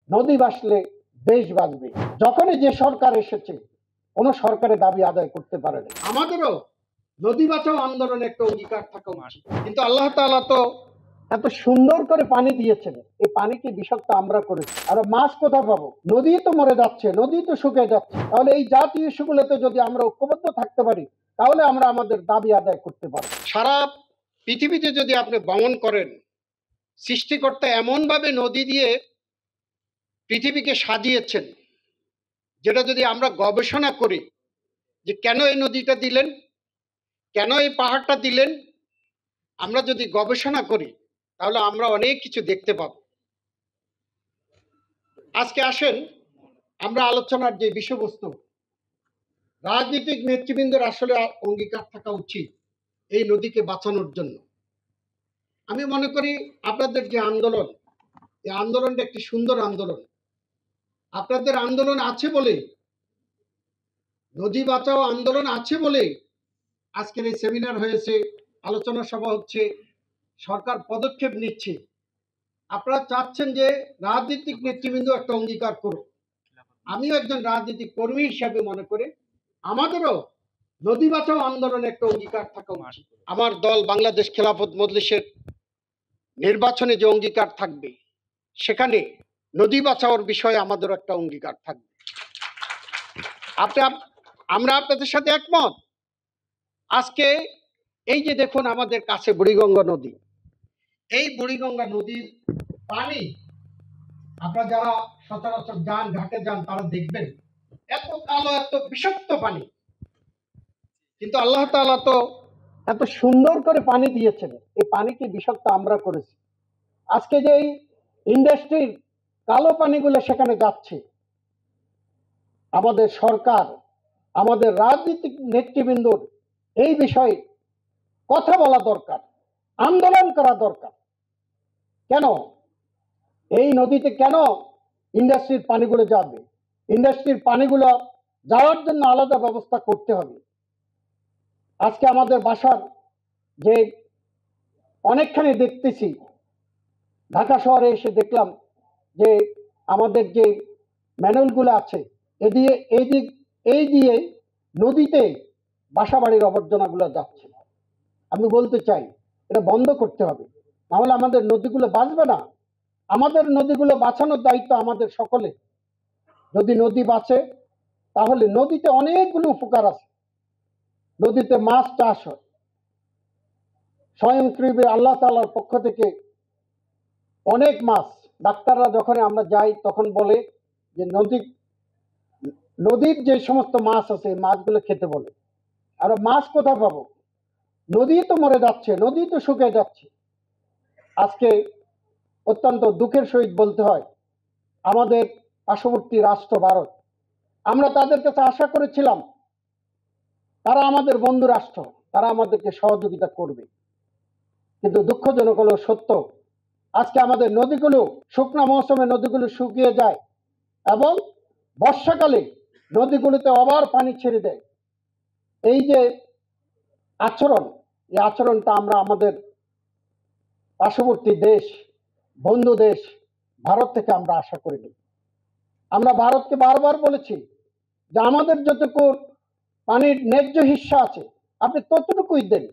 নদী বাঁচলে দেশ বাঁচবে। যখনই যে সরকার এসেছে কোনো সরকারের দাবি আদায় করতে পারে না। আমাদেরও নদী বাঁচাও আন্দোলনে একটা অঙ্গীকার থাকা উচিত, কিন্তু আল্লাহ তাআলা তো এত সুন্দর করে পানি দিয়েছেন, এই পানিকে বিষাক্ত আমরা করেছি। আর মাছ কোথা পাবো? নদী তো মরে যাচ্ছে, নদী তো শুকিয়ে যাচ্ছে। তাহলে এই জাতীয় ইস্যুগুলোতে যদি আমরা ঐক্যবদ্ধ থাকতে পারি তাহলে আমরা আমাদের দাবি আদায় করতে পারবো। সারা পৃথিবীতে যদি আপনি ভ্রমণ করেন, সৃষ্টিকর্তা এমনভাবে নদী দিয়ে পৃথিবীকে সাজিয়েছেন, যেটা যদি আমরা গবেষণা করি যে কেন এই নদীটা দিলেন, কেন এই পাহাড়টা দিলেন, আমরা যদি গবেষণা করি তাহলে আমরা অনেক কিছু দেখতে পাব। আজকে আসেন আমরা আলোচনার যে বিষয়বস্তু, রাজনৈতিক নেতৃবৃন্দের আসলে অঙ্গীকার থাকা উচিত এই নদীকে বাঁচানোর জন্য। আমি মনে করি আপনাদের যে আন্দোলন, এই আন্দোলনটা একটি সুন্দর আন্দোলন। আপনাদের আন্দোলন আছে বলে, নদী বাঁচাও আন্দোলন আছে বলে আজকের এই সেমিনার হয়েছে, আলোচনা সভা হচ্ছে, সরকার পদক্ষেপ নিচ্ছে। আপনারা চাচ্ছেন যে রাজনৈতিক নেতৃবৃন্দ একটা অঙ্গীকার করুক। আমিও একজন রাজনৈতিক কর্মী হিসাবে মনে করে আমাদেরও নদী বাঁচাও আন্দোলনে একটা অঙ্গীকার থাকা উচিত। আমার দল বাংলাদেশ খেলাফত মজলিসের নির্বাচনে যে অঙ্গীকার থাকবে, সেখানে নদী বাঁচাওয়ার বিষয়ে আমাদেরও একটা অঙ্গীকার থাকবে। আমরা আপনাদের সাথে একমত। আজকে এই যে দেখুন আমাদের কাছে বুড়িগঙ্গা নদী, এই বুড়িগঙ্গা নদীর পানি আপনারা যারা সচরাচর যান, ঘাটে যান, তারা দেখবেন এত কালো, এত বিষাক্ত পানি। কিন্তু আল্লাহ তাআলা তো এত সুন্দর করে পানি দিয়েছেন, এই পানিকে বিষাক্ত আমরা করেছি। আজকে যে এই ইন্ডাস্ট্রির কালো পানিগুলো সেখানে যাচ্ছে, আমাদের সরকার, আমাদের রাজনৈতিক নেতৃবৃন্দর এই বিষয়ে কথা বলা দরকার, আন্দোলন করা দরকার। কেন এই নদীতে কেন ইন্ডাস্ট্রির পানিগুলো যাবে? ইন্ডাস্ট্রির পানিগুলো যাওয়ার জন্য আলাদা ব্যবস্থা করতে হবে। আজকে আমাদের বাসার যে অনেকখানি দেখতেছি, ঢাকা শহরে এসে দেখলাম যে আমাদের যে ম্যানুয়ালগুলো আছে এই দিয়ে নদীতে বাসা বাড়ির আবর্জনাগুলো যাচ্ছে। আমি বলতে চাই এটা বন্ধ করতে হবে, নাহলে আমাদের নদীগুলো বাঁচবে না। আমাদের নদীগুলো বাঁচানোর দায়িত্ব আমাদের সকলে। যদি নদী বাঁচে তাহলে নদীতে অনেকগুলো উপকার আছে। নদীতে মাছ চাষ হয়, স্বয়ংক্রিয়ভাবে আল্লাহ তাআলার পক্ষ থেকে অনেক মাছ। ডাক্তাররা যখন আমরা যাই তখন বলে যে নদীর যে সমস্ত মাছ আছে মাছগুলো খেতে বলে। আর মাছ কোথায় পাবো? নদী তো মরে যাচ্ছে, নদী তো শুকিয়ে যাচ্ছে। আজকে অত্যন্ত দুঃখের সহিত বলতে হয়, আমাদের পার্শ্ববর্তী রাষ্ট্র ভারত, আমরা তাদের কাছে আশা করেছিলাম তারা আমাদের বন্ধু রাষ্ট্র, তারা আমাদেরকে সহযোগিতা করবে। কিন্তু দুঃখজনক হলো সত্য, আজকে আমাদের নদীগুলো শুকনো মৌসুমে নদীগুলো শুকিয়ে যায় এবং বর্ষাকালে নদীগুলোতে আবার পানি ছেড়ে দেয়। এই যে আচরণ, এই আচরণটা আমরা আমাদের পার্শ্ববর্তী দেশ, বন্ধু দেশ ভারত থেকে আমরা আশা করিনি। আমরা ভারতকে বারবার বলেছি যে আমাদের যতটুকু পানির ন্যায্য হিস্সা আছে আপনি ততটুকুই দেন।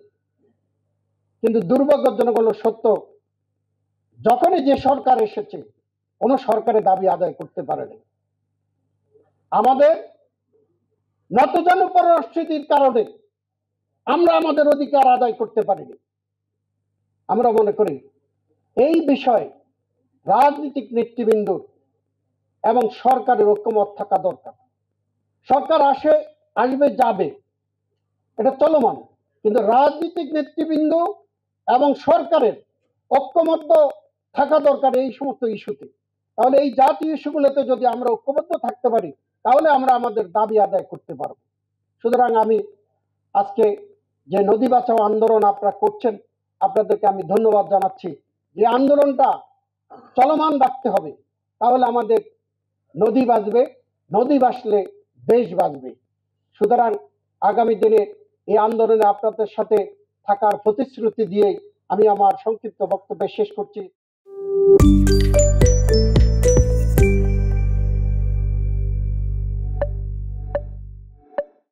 কিন্তু দুর্ভাগ্যজনক হলো সত্য, যখনই যে সরকার এসেছে কোনো সরকারের দাবি আদায় করতে পারেনি। আমাদের নতজানু পরিস্থিতির কারণে আমরা আমাদের অধিকার আদায় করতে পারিনি। আমরা মনে করি এই বিষয়ে রাজনৈতিক নেতৃবৃন্দ এবং সরকারের ঐক্যমত থাকা দরকার। সরকার আসবে যাবে, এটা চলমান, কিন্তু রাজনৈতিক নেতৃবৃন্দ এবং সরকারের ঐক্যমত্য থাকা দরকার এই সমস্ত ইস্যুতে। তাহলে এই জাতীয় ইস্যুগুলোতে যদি আমরা ঐক্যবদ্ধ থাকতে পারি তাহলে আমরা আমাদের দাবি আদায় করতে পারব। সুতরাং আমি আজকে যে নদী বাঁচাও আন্দোলন আপনারা করছেন, আপনাদেরকে আমি ধন্যবাদ জানাচ্ছি। যে আন্দোলনটা চলমান রাখতে হবে, তাহলে আমাদের নদী বাঁচবে, নদী বাঁচলে দেশ বাঁচবে। সুতরাং আগামী দিনে এই আন্দোলনে আপনাদের সাথে থাকার প্রতিশ্রুতি দিয়ে আমি আমার সংক্ষিপ্ত বক্তব্য শেষ করছি।